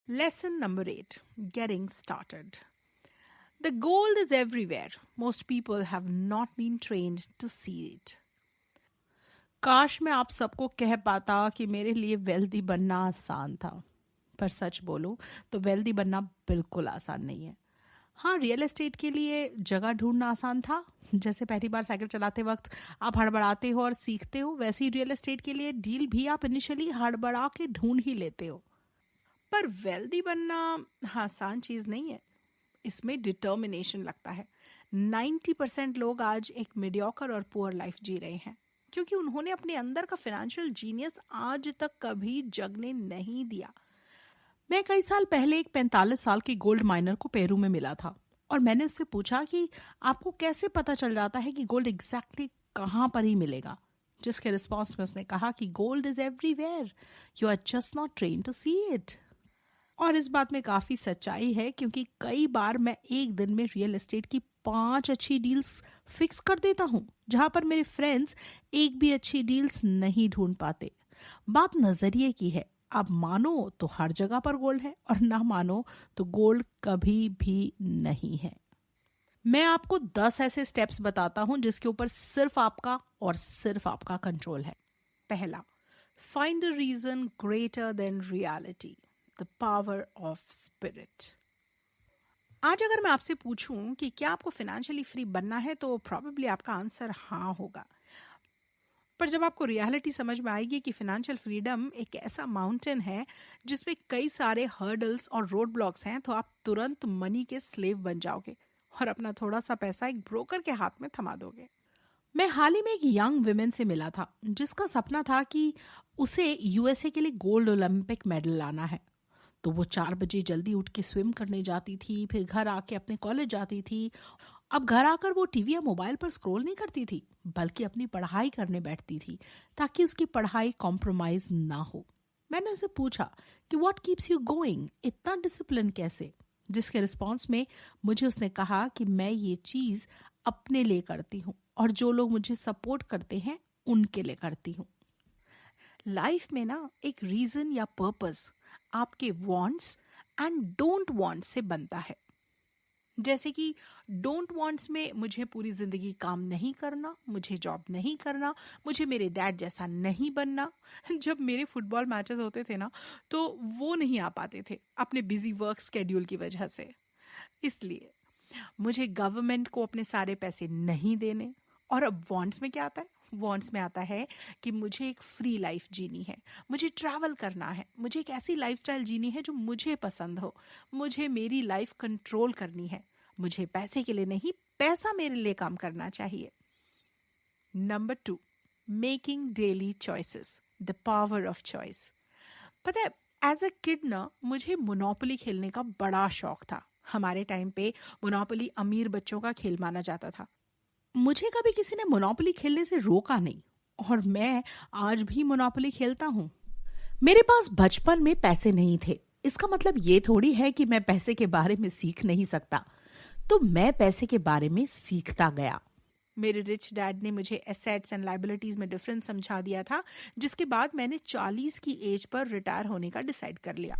Lesson number 8, getting started. The gold is everywhere. Most people have not been trained to see it. काश मैं आप सबको कह पाता कि मेरे लिए वेल्दी बनना आसान था, पर सच बोलूं तो वेल्दी बनना बिल्कुल आसान नहीं है। हाँ, रियल एस्टेट के लिए जगह ढूंढना आसान था। जैसे पहली बार साइकिल चलाते वक्त आप हड़बड़ाते हो और सीखते हो, वैसे ही रियल एस्टेट के लिए डील भी आप इनिशियली हड़बड़ा के ढूंढ ही लेते हो। पर वेल्दी बनना आसान चीज नहीं है। इसमें डिटर्मिनेशन लगता है। 90% लोग आज एक मीडियोकर और पुअर लाइफ जी रहे हैं क्योंकि उन्होंने अपने अंदर का फाइनेंशियल जीनियस आज तक कभी जगने नहीं दिया। मैं कई साल पहले एक 45 साल की गोल्ड माइनर को पेरू में मिला था और मैंने उससे पूछा कि आपको कैसे पता चल जाता है कि गोल्ड एग्जैक्टली कहाँ पर ही मिलेगा। जिसके रिस्पॉन्स में उसने कहा कि gold is everywhere, you are just not train to see it. और इस बात में काफी सच्चाई है क्योंकि कई बार मैं एक दिन में रियल एस्टेट की 5 अच्छी डील्स फिक्स कर देता हूं जहां पर मेरे फ्रेंड्स एक भी अच्छी डील्स नहीं ढूंढ पाते। बात नजरिए की है। आप मानो तो हर जगह पर गोल्ड है और ना मानो तो गोल्ड कभी भी नहीं है। मैं आपको 10 ऐसे स्टेप्स बताता हूं जिसके ऊपर सिर्फ आपका और सिर्फ आपका कंट्रोल है। पहला, find a reason greater than reality, the power of spirit. आज अगर मैं आपसे पूछूं कि क्या आपको फाइनेंशियली फ्री बनना है तो प्रॉबेबली आपका आंसर हाँ होगा। पर जब आपको रियलिटी समझ में आएगी कि फाइनेंशियल फ्रीडम एक ऐसा माउंटेन है जिसमें कई सारे हर्डल्स और रोड ब्लॉक्स हैं, तो आप तुरंत मनी के स्लेव बन जाओगे और अपना थोड़ा सा पैसा एक ब्रोकर के हाथ में थमा दोगे। मैं हाल ही में एक यंग विमेन से मिला था जिसका सपना था कि उसे यूएसए के लिए गोल्ड ओलंपिक मेडल लाना है। तो वो 4 बजे जल्दी उठ के स्विम करने जाती थी, फिर घर आके अपने कॉलेज जाती थी। अब घर आकर वो टीवी या मोबाइल पर स्क्रॉल नहीं करती थी, बल्कि अपनी पढ़ाई करने बैठती थी ताकि उसकी पढ़ाई कॉम्प्रोमाइज ना हो। मैंने उसे पूछा कि व्हाट कीप्स यू गोइंग, इतना डिसिप्लिन कैसे? जिसके रिस्पॉन्स में मुझे उसने कहा कि मैं ये चीज अपने लिए करती हूँ और जो लोग मुझे सपोर्ट करते हैं उनके लिए करती हूँ। लाइफ में ना एक रीजन या पर्पस आपके वांट्स एंड डोंट वांट्स से बनता है। जैसे कि डोंट वांट्स में मुझे पूरी जिंदगी काम नहीं करना, मुझे जॉब नहीं करना, मुझे मेरे डैड जैसा नहीं बनना। जब मेरे फुटबॉल मैचेस होते थे ना तो वो नहीं आ पाते थे अपने बिजी वर्क स्केड्यूल की वजह से। इसलिए मुझे गवर्नमेंट को अपने सारे पैसे नहीं देने। और अब वांट्स में क्या आता है? वांट्स में आता है कि मुझे एक फ्री लाइफ जीनी है, मुझे ट्रैवल करना है, मुझे एक ऐसी लाइफस्टाइल जीनी है जो मुझे पसंद हो, मुझे मेरी लाइफ कंट्रोल करनी है। मुझे पैसे के लिए नहीं, पैसा मेरे लिए काम करना चाहिए। Number 2, making daily choices, the power of choice. पता है, एज अ किड ना मुझे मोनोपोली खेलने का बड़ा शौक था। हमारे टाइम पे मोनोपोली अमीर बच्चों का खेल माना जाता था। मुझे कभी किसी ने मोनोपोली खेलने से रोका नहीं और मैं आज भी मोनोपोली खेलता हूँ। मेरे पास बचपन में पैसे नहीं थे, इसका मतलब ये थोड़ी है कि मैं पैसे के बारे में सीख नहीं सकता। तो मैं पैसे के बारे में सीखता गया। मेरे रिच डैड ने मुझे एसेट्स एंड लायबिलिटीज में डिफरेंस समझा दिया था, जिसके बाद मैंने 40 की एज पर रिटायर होने का डिसाइड कर लिया।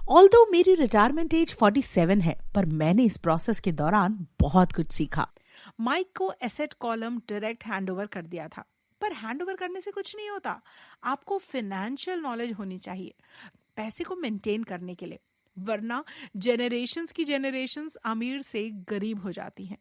ऑल्दो मेरी रिटायरमेंट एज 47 है, पर मैंने इस प्रोसेस के दौरान बहुत कुछ सीखा। माइक को एसेट कॉलम डायरेक्ट हैंडओवर कर दिया था, पर हैंडओवर करने से कुछ नहीं होता। आपको फाइनेंशियल नॉलेज होनी चाहिए पैसे को मेंटेन करने के लिए, वरना जेनरेशंस की जेनरेशंस अमीर से गरीब हो जाती हैं।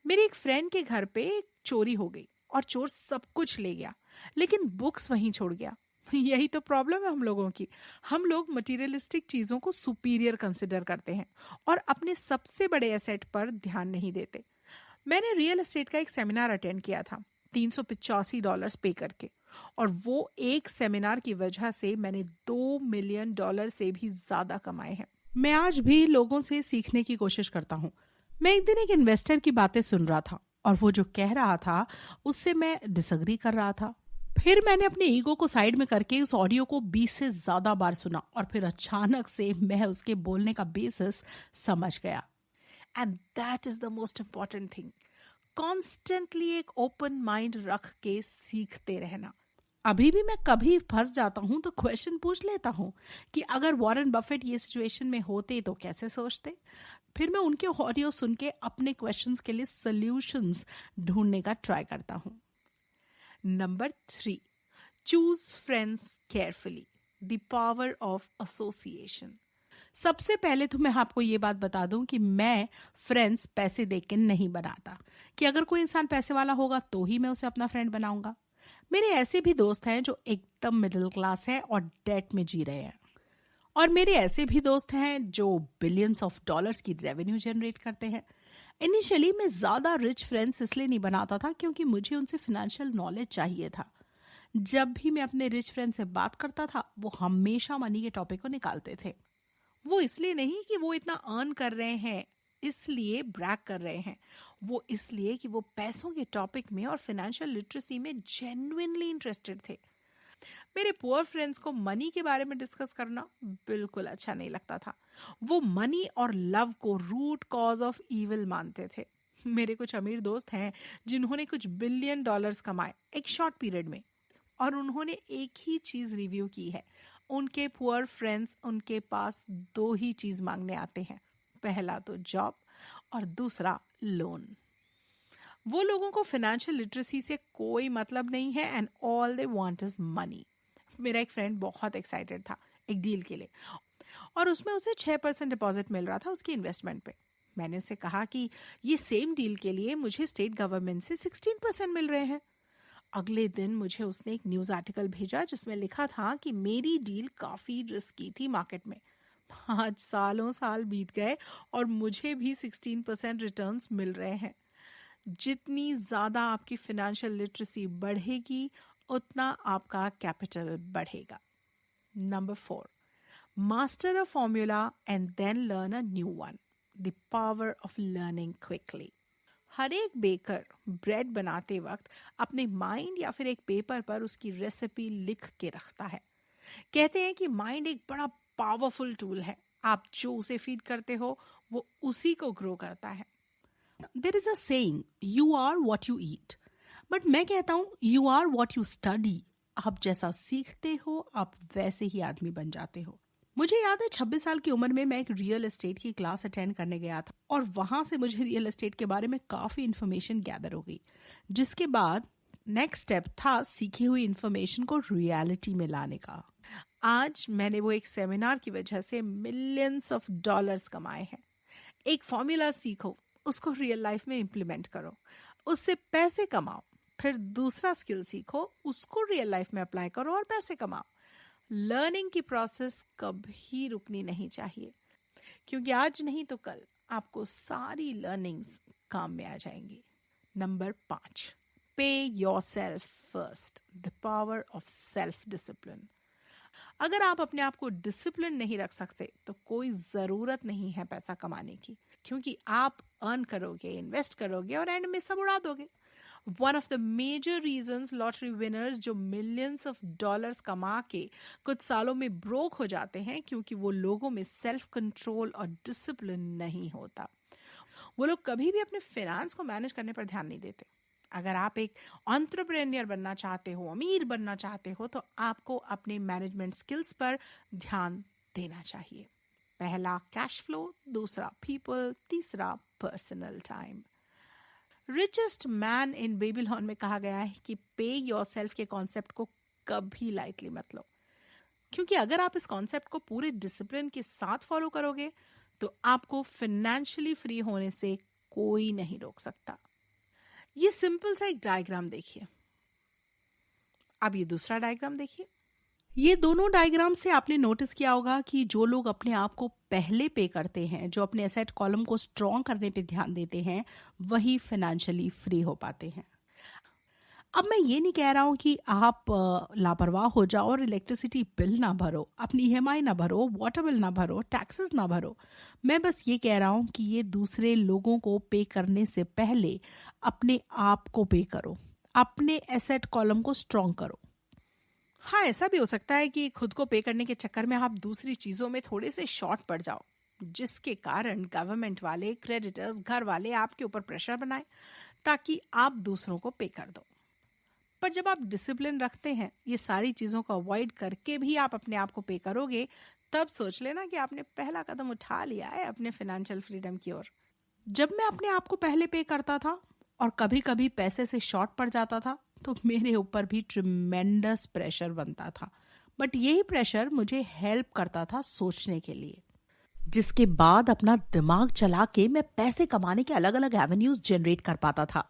मेरे एक फ्रेंड के घर पे एक चोरी हो गई और चोर सब कुछ ले गया, लेकिन बुक्स वहीं छोड़ गया। यही तो प्रॉब्लम है हम लोगों की। हम लोग मटेरियलिस्टिक चीजों को सुपीरियर कंसिडर करते हैं और अपने सबसे बड़े एसेट पर ध्यान नहीं देते। मैंने रियल एस्टेट का एक सेमिनार अटेंड किया था, $385 पे करके, और वो एक सेमिनार की वजह से मैंने $2 मिलियन से भी ज्यादा कमाए हैं। मैं आज भी लोगों से सीखने की कोशिश करता हूँ। मैं एक दिन एक इन्वेस्टर की बातें सुन रहा था और वो जो कह रहा था उससे मैं डिसएग्री कर रहा था। फिर मैंने अपने ईगो को साइड में करके उस ऑडियो को 20 से ज्यादा बार सुना और फिर अचानक से मैं उसके बोलने का बेसिस समझ गया। And that is the most important thing. Constantly एक ओपन माइंड रख के सीखते रहना। अभी भी मैं कभी फंस जाता हूं तो क्वेश्चन पूछ लेता हूं कि अगर वॉरेन बफेट ये सिचुएशन में होते तो कैसे सोचते। फिर मैं उनके ऑडियो सुन के अपने क्वेश्चंस के लिए सॉल्यूशंस ढूंढने का ट्राई करता हूं। Number 3, choose friends carefully, the power of association. सबसे पहले तो मैं आपको ये बात बता दूं कि मैं फ्रेंड्स पैसे देख के नहीं बनाता, कि अगर कोई इंसान पैसे वाला होगा तो ही मैं उसे अपना फ्रेंड बनाऊंगा। मेरे ऐसे भी दोस्त हैं जो एकदम मिडिल क्लास है और डेट में जी रहे हैं, और मेरे ऐसे भी दोस्त हैं जो बिलियंस ऑफ डॉलर्स की रेवेन्यू जनरेट करते हैं। इनिशियली मैं ज्यादा रिच फ्रेंड्स इसलिए नहीं बनाता था क्योंकि मुझे उनसे फिनेंशियल नॉलेज चाहिए था। जब भी मैं अपने रिच फ्रेंड से बात करता था वो हमेशा मनी के टॉपिक को निकालते थे। वो इसलिए नहीं कि वो इतना अर्न कर रहे हैं इसलिए ब्रैग कर रहे हैं, वो इसलिए कि वो पैसों के टॉपिक में और फाइनेंशियल लिटरेसी में जेन्युइनली इंटरेस्टेड थे। मेरे पुअर फ्रेंड्स को मनी के बारे में डिस्कस करना बिल्कुल अच्छा नहीं लगता था। वो मनी और लव को रूट कॉज ऑफ इविल मानते थे। मेरे कुछ अमीर दोस्त हैं जिन्होंने कुछ बिलियन डॉलर्स कमाए एक शॉर्ट पीरियड में, और उन्होंने एक ही चीज रिव्यू की है, उनके पुअर फ्रेंड्स उनके पास 2 ही चीज मांगने आते हैं, पहला तो जॉब और दूसरा लोन। वो लोगों को फाइनेंशियल लिटरेसी से कोई मतलब नहीं है and all they want is money. मेरा एक फ्रेंड बहुत एक्साइटेड था एक डील के लिए, और उसमें उसे 6% डिपॉजिट मिल रहा था उसकी इन्वेस्टमेंट पे। मैंने उससे कहा कि ये सेम डील के लिए मुझे स्टेट गवर्नमेंट से 16% मिल रहे हैं। अगले दिन मुझे उसने एक न्यूज आर्टिकल भेजा जिसमें लिखा था कि मेरी डील काफी रिस्की थी मार्केट में। 5 सालों साल बीत गए और मुझे भी 16% रिटर्न्स मिल रहे हैं। जितनी ज्यादा आपकी फाइनेंशियल लिटरेसी बढ़ेगी उतना आपका कैपिटल बढ़ेगा। Number 4, master a formula and then learn a new one, the power of learning quickly. हर एक बेकर ब्रेड बनाते वक्त अपने माइंड या फिर एक पेपर पर उसकी रेसिपी लिख के रखता है। कहते हैं कि माइंड एक बड़ा पावरफुल टूल है, आप जो उसे फीड करते हो वो उसी को ग्रो करता है। There is a saying, you are what you eat, but मैं कहता हूं you are what you study. आप जैसा सीखते हो आप वैसे ही आदमी बन जाते हो। मुझे याद है 26 साल की उम्र में मैं एक रियल एस्टेट की क्लास अटेंड करने गया था, और वहां से मुझे रियल एस्टेट के बारे में काफी इंफॉर्मेशन गैदर हो गई, जिसके बाद नेक्स्ट स्टेप था सीखी हुई इंफॉर्मेशन को रियलिटी में लाने का। आज मैंने वो एक सेमिनार की वजह से मिलियंस ऑफ डॉलर्स कमाए हैं। एक फॉर्मूला सीखो, उसको रियल लाइफ में इम्प्लीमेंट करो, उससे पैसे कमाओ, फिर दूसरा स्किल सीखो, उसको रियल लाइफ में अप्लाई करो और पैसे कमाओ। लर्निंग की प्रोसेस कभी रुकनी नहीं चाहिए, क्योंकि आज नहीं तो कल आपको सारी लर्निंग्स काम में आ जाएंगी। नंबर 5, पे your self first, the power of self discipline. अगर आप अपने आप को डिसिप्लिन नहीं रख सकते तो कोई जरूरत नहीं है पैसा कमाने की, क्योंकि आप अर्न करोगे, इन्वेस्ट करोगे और एंड में सब उड़ा दोगे। One of the major reasons lottery winners जो मिलियंस ऑफ डॉलर्स कमा के कुछ सालों में ब्रोक हो जाते हैं क्योंकि वो लोगों में सेल्फ कंट्रोल और डिसिप्लिन नहीं होता। वो लोग कभी भी अपने फाइनेंस को मैनेज करने पर ध्यान नहीं देते। अगर आप एक एंटरप्रेन्योर बनना चाहते हो, अमीर बनना चाहते हो, तो आपको अपने मैनेजमेंट स्किल्स पर ध्यान देना चाहिए। पहला कैश फ्लो, दूसरा पीपल, तीसरा personal time. Richest man in Babylon में कहा गया है कि पे योरसेल्फ के कॉन्सेप्ट को कभी लाइटली मत लो, क्योंकि अगर आप इस कॉन्सेप्ट को पूरे डिसिप्लिन के साथ फॉलो करोगे तो आपको फाइनेंशियली फ्री होने से कोई नहीं रोक सकता। ये सिंपल सा एक डायग्राम देखिए। अब ये दूसरा डायग्राम देखिए। ये दोनों डायग्राम से आपने नोटिस किया होगा कि जो लोग अपने आप को पहले पे करते हैं, जो अपने एसेट कॉलम को स्ट्रॉन्ग करने पे ध्यान देते हैं, वही फाइनेंशियली फ्री हो पाते हैं। अब मैं ये नहीं कह रहा हूं कि आप लापरवाह हो जाओ और इलेक्ट्रिसिटी बिल ना भरो, अपनी ईएमआई ना भरो, वाटर बिल ना भरो, टैक्सेस ना भरो। मैं बस ये कह रहा हूं कि ये दूसरे लोगों को पे करने से पहले अपने आप को पे करो, अपने एसेट कॉलम को स्ट्रॉन्ग करो। हाँ, ऐसा भी हो सकता है कि खुद को पे करने के चक्कर में आप दूसरी चीजों में थोड़े से शॉर्ट पड़ जाओ, जिसके कारण गवर्नमेंट वाले, क्रेडिटर्स, घर वाले आपके ऊपर प्रेशर बनाए ताकि आप दूसरों को पे कर दो। पर जब आप डिसिप्लिन रखते हैं, ये सारी चीजों को अवॉइड करके भी आप अपने आप को पे करोगे, तब सोच लेना कि आपने पहला कदम उठा लिया है अपने फाइनेंशियल फ्रीडम की ओर। जब मैं अपने आप को पहले पे करता था और कभी कभी पैसे से शॉर्ट पड़ जाता था, तो मेरे ऊपर भी ट्रिमेंडस प्रेशर बनता था। बट यही प्रेशर मुझे हेल्प करता था सोचने के लिए, जिसके बाद अपना दिमाग चला के मैं पैसे कमाने के अलग अलग एवेन्यूज जनरेट कर पाता था।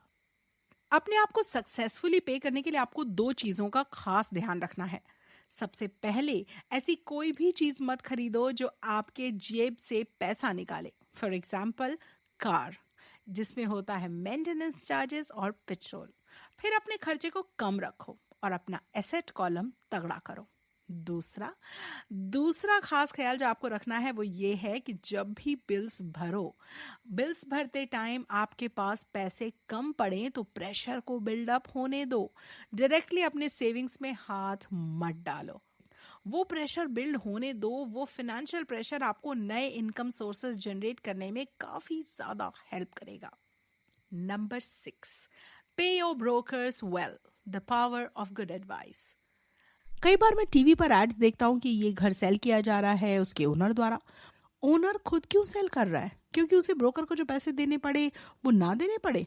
अपने आप को सक्सेसफुली पे करने के लिए आपको 2 चीजों का खास ध्यान रखना है। सबसे पहले, ऐसी कोई भी चीज मत खरीदो जो आपके जेब से पैसा निकाले। फॉर एग्जाम्पल, कार, जिसमें होता है मेंटेनेंस चार्जेस और पेट्रोल। फिर अपने खर्चे को कम रखो और अपना एसेट कॉलम तगड़ा करो। दूसरा खास ख्याल जो आपको रखना है वो ये है कि जब भी बिल्स भरते टाइम आपके पास पैसे कम पड़े तो प्रेशर को बिल्डअप होने दो। डायरेक्टली अपने सेविंग्स में हाथ मत डालो। वो प्रेशर बिल्ड होने दो। वो फाइनेंशियल प्रेशर आपको नए इनकम सोर्सेज जनरेट करने में काफी ज्यादा हेल्प करेगा। नंबर 6, पे your brokers well, the power of good advice. कई बार मैं टीवी पर एड्स देखता हूँ कि ये घर सेल किया जा रहा है उसके ओनर द्वारा। ओनर खुद क्यों सेल कर रहा है? क्योंकि उसे ब्रोकर को जो पैसे देने पड़े वो ना देने पड़े।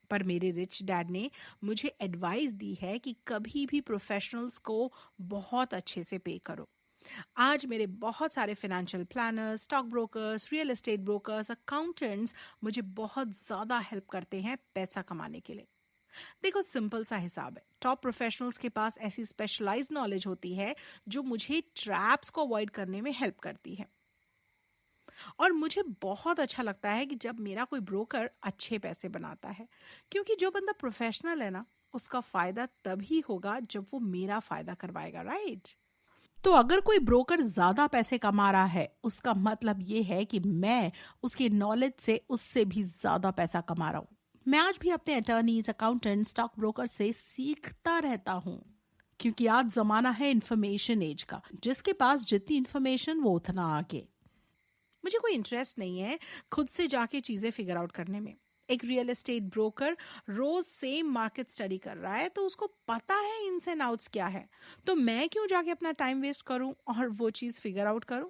पर मेरे रिच डैड ने मुझे एडवाइस दी है कि कभी भी प्रोफेशनल्स को बहुत अच्छे से पे करो। आज मेरे बहुत सारे financial planners, stock brokers, real estate brokers, accountants मुझे बहुत ज्यादा हेल्प करते हैं पैसा कमाने के लिए। देखो, सिंपल सा हिसाब है। टॉप प्रोफेशनल्स के पास ऐसी स्पेशलाइज्ड नॉलेज होती है जो मुझे ट्रैप्स को अवॉइड करने में हेल्प करती है। और मुझे बहुत अच्छा लगता है कि जब मेरा कोई ब्रोकर अच्छे पैसे बनाता है, क्योंकि जो बंदा प्रोफेशनल है ना, उसका फायदा तभी होगा जब वो मेरा फायदा करवाएगा, राइट? तो अगर कोई ब्रोकर ज्यादा पैसे कमा रहा है, उसका मतलब ये है कि मैं उसके नॉलेज से उससे भी ज्यादा पैसा कमा रहा हूं। मैं आज भी अपने अटर्नीज, अकाउंटेंट, स्टॉक ब्रोकर से सीखता रहता हूँ, क्योंकि आज जमाना है इंफॉर्मेशन एज का। जिसके पास जितनी इंफॉर्मेशन वो उतना आगे। मुझे कोई इंटरेस्ट नहीं है खुद से जाके चीजें फिगर आउट करने में। एक रियल एस्टेट ब्रोकर रोज सेम मार्केट स्टडी कर रहा है तो उसको पता है इन्स एंड आउट्स क्या है। तो मैं क्यों जाके अपना टाइम वेस्ट करूं और वो चीज फिगर आउट करूं?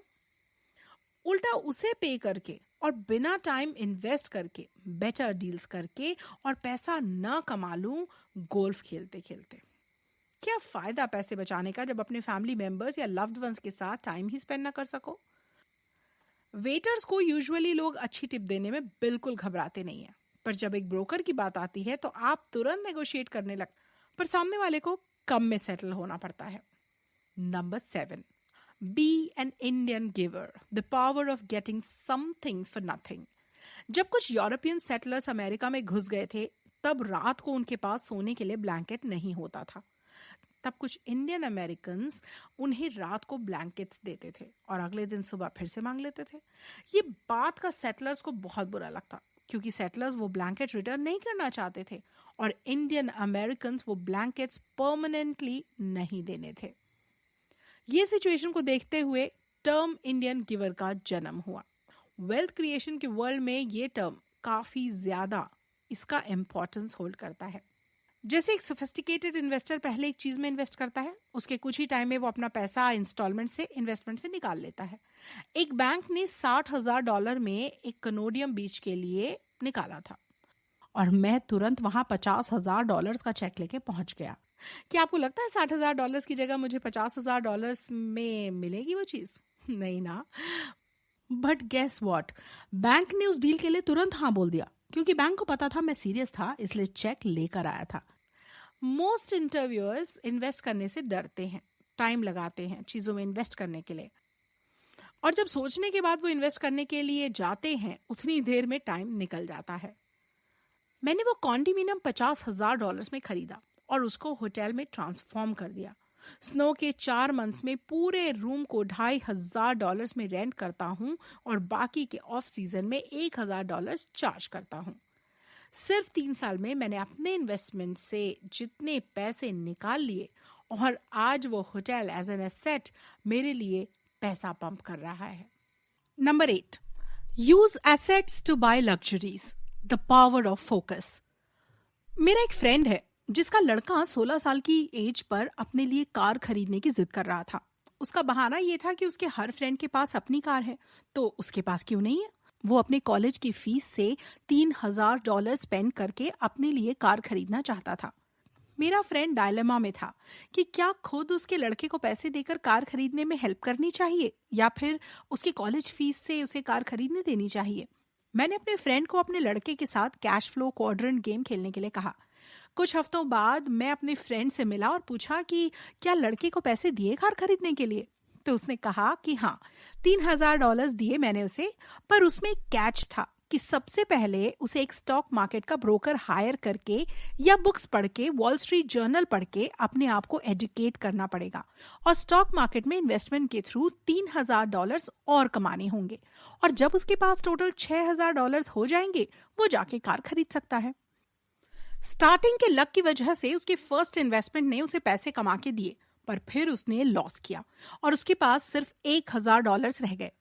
उल्टा उसे पे करके और बिना टाइम इन्वेस्ट करके, बेटर डील्स करके और पैसा न कमा लूं गोल्फ खेलते खेलते। क्या फायदा पैसे बचाने का जब अपने फैमिली मेंबर्स या लव्ड वंस के साथ टाइम ही स्पेंड ना कर सको? वेटर्स को यूजुअली लोग अच्छी टिप देने में बिल्कुल घबराते नहीं है, पर जब एक ब्रोकर की बात आती है तो आप तुरंत नेगोशिएट करने लग, पर सामने वाले को कम में सेटल होना पड़ता है। Number 7, be an Indian giver, the power of getting something for nothing. जब कुछ यूरोपियन सेटलर्स अमेरिका में घुस गए थे, तब रात को उनके पास सोने के लिए ब्लैंकेट नहीं होता था। तब कुछ इंडियन अमेरिकन्स उन्हें रात को ब्लैंकेट्स देते थे और अगले दिन सुबह फिर से मांग लेते थे। ये बात का सेटलर्स को बहुत बुरा लगता, क्योंकि सेटलर्स वो ब्लैंकेट रिटर्न नहीं करना चाहते थे और इंडियन अमेरिकन्स वो ब्लैंकेट्स परमानेंटली नहीं देने थे। ये सिचुएशन को देखते हुए टर्म इंडियन गिवर का जन्म हुआ। वेल्थ क्रिएशन के वर्ल्ड में ये टर्म काफी ज्यादा इसका इंपॉर्टेंस होल्ड करता है। जैसे एक सोफिस्टिकेटेड इन्वेस्टर पहले एक चीज में इन्वेस्ट करता है, उसके कुछ ही टाइम में वो अपना पैसा इंस्टॉलमेंट से, इन्वेस्टमेंट से निकाल लेता है। एक बैंक ने $60,000 में एक कनोडियम बीच के लिए निकाला था और मैं तुरंत वहां $50,000 का चेक लेके पहुंच गया। क्या आपको लगता है $60,000 की जगह मुझे $50,000 में मिलेगी वो चीज? नहीं ना। बट गेस व्हाट, बैंक ने उस डील के लिए तुरंत हाँ बोल दिया, क्योंकि बैंक को पता था मैं सीरियस था, इसलिए चेक लेकर आया था। मोस्ट इंटरव्यूअर्स इन्वेस्ट करने से डरते हैं, टाइम लगाते हैं चीजों में इन्वेस्ट करने के लिए, और जब सोचने के बाद वो इन्वेस्ट करने के लिए जाते हैं उतनी देर में टाइम निकल जाता है। मैंने वो कॉन्डोमिनियम $50,000 में खरीदा और उसको होटल में ट्रांसफॉर्म कर दिया। स्नो के 4 मंथ्स में पूरे रूम को $2,500 में रेंट करता हूं और बाकी के ऑफ सीजन में $1,000 चार्ज करता हूं। सिर्फ 3 साल में मैंने अपने इन्वेस्टमेंट से जितने पैसे निकाल लिए और आज वो होटल एज एन एसेट मेरे लिए पैसा पंप कर रहा है। Number 8, use assets to buy luxuries, the power of focus. मेरा एक फ्रेंड है, जिसका लड़का 16 साल की एज पर अपने लिए कार खरीदने की जिद कर रहा था। उसका बहाना ये था कि उसके हर फ्रेंड के पास अपनी कार है, तो उसके पास क्यों नहीं है। वो अपने कॉलेज की फीस से $3,000 स्पेंड करके अपने लिए कार खरीदना चाहता था। मेरा फ्रेंड डायलेमा में था कि क्या खुद उसके लड़के को पैसे देकर कार खरीदने में हेल्प करनी चाहिए या फिर उसकी कॉलेज फीस से उसे कार खरीदने देनी चाहिए। मैंने अपने फ्रेंड को अपने लड़के के साथ कैश फ्लो क्वाड्रेंट गेम खेलने के लिए कहा। कुछ हफ्तों बाद मैं अपने फ्रेंड से मिला और पूछा कि क्या लड़के को पैसे दिए कार खरीदने के लिए। तो उसने कहा कि हाँ, $3,000 दिए मैंने उसे, पर उसमें एक कैच था कि सबसे पहले उसे एक स्टॉक मार्केट का ब्रोकर हायर करके या बुक्स पढ़ के, वॉल स्ट्रीट जर्नल पढ़ के अपने आप को एजुकेट करना पड़ेगा और स्टॉक मार्केट में इन्वेस्टमेंट के थ्रू $3,000 और कमाने होंगे। और जब उसके पास टोटल $6,000 हो जाएंगे, वो जाके कार खरीद सकता है। स्टार्टिंग के लक की वजह से उसके फर्स्ट इन्वेस्टमेंट ने उसे पैसे कमा के दिए, पर फिर उसने लॉस किया और उसके पास सिर्फ $1,000 रह गए।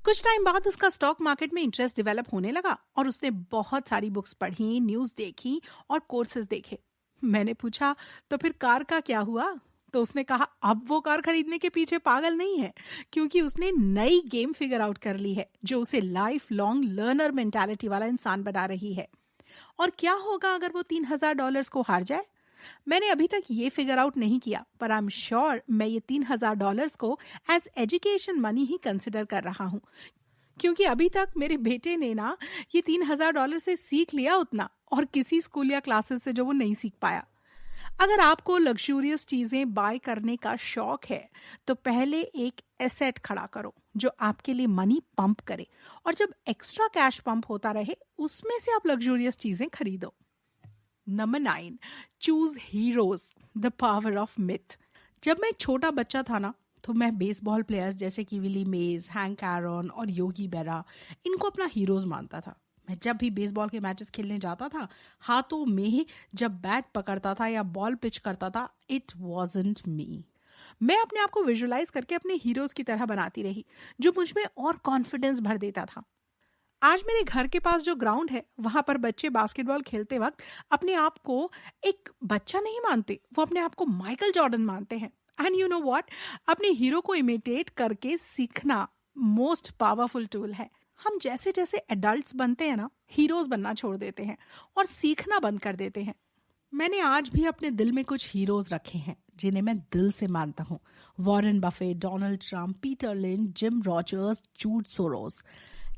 कुछ टाइम बाद उसका स्टॉक मार्केट में इंटरेस्ट डेवलप होने लगा और उसने बहुत सारी बुक्स पढ़ी, न्यूज देखी और कोर्सेज देखे। मैंने पूछा, तो फिर कार का क्या हुआ? तो उसने कहा, अब वो कार खरीदने के पीछे पागल नहीं है, क्योंकि उसने नई गेम फिगर आउट कर ली है जो उसे लाइफ लॉन्ग लर्नर मेंटालिटी वाला इंसान बना रही है। और क्या होगा अगर वो $3,000 को हार जाए? मैंने अभी तक ये फिगर आउट नहीं किया, पर आई एम श्योर मैं ये $3,000 को एज एजुकेशन मनी ही कंसिडर कर रहा हूँ, क्योंकि अभी तक मेरे बेटे ने ना ये $3,000 से सीख लिया उतना और किसी स्कूल या क्लासेस से जो वो नहीं सीख पाया। अगर आपको लग्जूरियस चीजें बाय करने का शौक है, तो पहले एक एसेट खड़ा करो जो आपके लिए मनी पंप करे, और जब एक्स्ट्रा कैश पंप होता रहे उसमें से आप लग्जूरियस चीजें खरीदो। Number 9, choose heroes, the power of myth. जब मैं एक छोटा बच्चा था ना, तो मैं बेसबॉल प्लेयर्स जैसे कि विली मेज, हैंक एरन और योगी बेरा, इनको अपना हीरोज मानता था। मैं जब भी बेसबॉल के मैचेस खेलने जाता था, हाथों में जब बैट पकड़ता था या बॉल पिच करता था, इट वॉजंट मी। मैं अपने आप को विजुअलाइज करके अपने हीरोज की तरह बनाती रही, जो मुझ में और कॉन्फिडेंस भर देता था। आज मेरे घर के पास जो ग्राउंड है, वहां पर बच्चे बास्केटबॉल खेलते वक्त अपने आप को एक बच्चा नहीं मानते, वो अपने आप को माइकल जॉर्डन मानते हैं। एंड यू नो व्हाट, अपने हीरो को इमिटेट करके सीखना मोस्ट पावरफुल टूल है। हम जैसे जैसे एडल्ट्स बनते हैं ना, हीरोज बनना छोड़ देते हैं और सीखना बंद कर देते हैं। मैंने आज भी अपने दिल में कुछ हीरोज रखे हैं जिन्हें मैं दिल से मानता हूँ। Warren Buffett, Donald Trump, Peter Lynch, Jim Rogers, जूड सोरोस,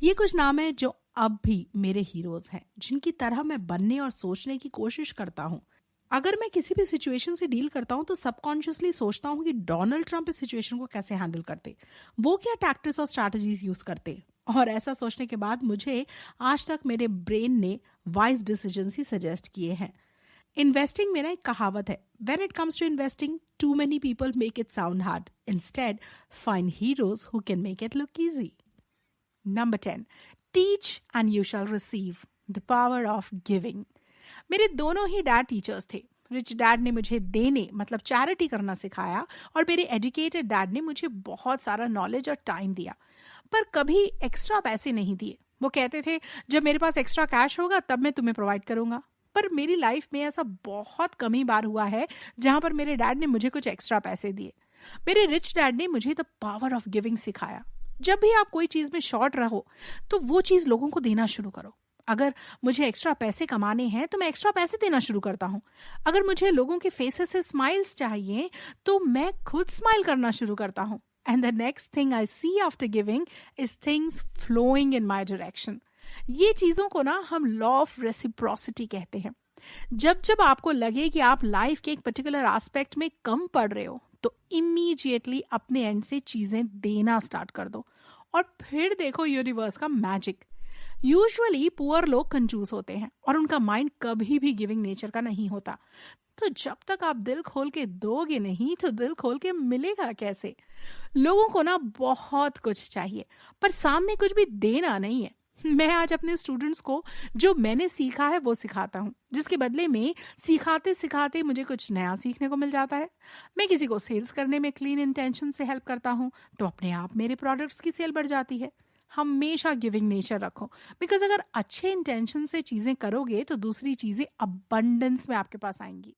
ये कुछ नाम है जो अब भी मेरे हीरोज हैं, जिनकी तरह मैं बनने और सोचने की कोशिश करता हूँ। अगर मैं किसी भी सिचुएशन से डील करता हूँ तो सबकॉन्शियसली सोचता हूँ कि डोनाल्ड ट्रंप इस सिचुएशन को कैसे हैंडल करते, वो क्या टैक्टिक्स और स्ट्रैटेजीज यूज करते। और ऐसा सोचने के बाद मुझे आज तक मेरे ब्रेन ने वाइज डिसीजंस ही सजेस्ट किए हैं। इन्वेस्टिंग में ना एक कहावत है, when it comes to investing, too many people make it sound hard, instead find heroes who can make it look easy. Number 10, teach and you shall receive, the power of giving. मेरे दोनों ही dad teachers थे। Rich dad ने मुझे देने मतलब charity करना सिखाया और मेरे एजुकेटेड डैड ने मुझे बहुत सारा नॉलेज और टाइम दिया, पर कभी एक्स्ट्रा पैसे नहीं दिए। वो कहते थे जब मेरे पास एक्स्ट्रा कैश होगा तब मैं तुम्हें प्रोवाइड करूंगा। पर मेरी लाइफ में ऐसा बहुत कम ही बार हुआ है जहां पर मेरे डैड ने मुझे कुछ एक्स्ट्रा पैसे दिए। मेरे रिच डैड ने मुझे द पावर ऑफ गिविंग सिखाया। जब भी आप कोई चीज में शॉर्ट रहो तो वो चीज लोगों को देना शुरू करो। अगर मुझे एक्स्ट्रा पैसे कमाने हैं तो मैं एक्स्ट्रा पैसे देना शुरू करता हूँ। अगर मुझे लोगों के फेसेस से स्माइल्स चाहिए तो मैं खुद स्माइल करना शुरू करता हूँ। And the next thing I see after giving is things flowing in my direction. ये चीजों को ना हम लॉ ऑफ रेसिप्रोसिटी कहते हैं। जब जब आपको लगे कि आप लाइफ के एक पर्टिकुलर एस्पेक्ट में कम पड़ रहे हो, तो इमीडिएटली अपने एंड से चीजें देना स्टार्ट कर दो और फिर देखो यूनिवर्स का मैजिक। यूजुअली पुअर लोग कंजूस होते हैं और उनका माइंड कभी भी गिविंग नेचर का नहीं होता। तो जब तक आप दिल खोल के दोगे नहीं तो दिल खोल के मिलेगा कैसे? लोगों को ना बहुत कुछ चाहिए पर सामने कुछ भी देना नहीं है। मैं आज अपने स्टूडेंट्स को जो मैंने सीखा है वो सिखाता हूँ, जिसके बदले में सिखाते सिखाते मुझे कुछ नया सीखने को मिल जाता है। मैं किसी को सेल्स करने में क्लीन इंटेंशन से हेल्प करता हूँ तो अपने आप मेरे प्रोडक्ट्स की सेल बढ़ जाती है। हमेशा गिविंग नेचर रखो, बिकॉज अगर अच्छे इंटेंशन से चीजें करोगे तो दूसरी चीजें अबंडेंस में आपके पास आएंगी।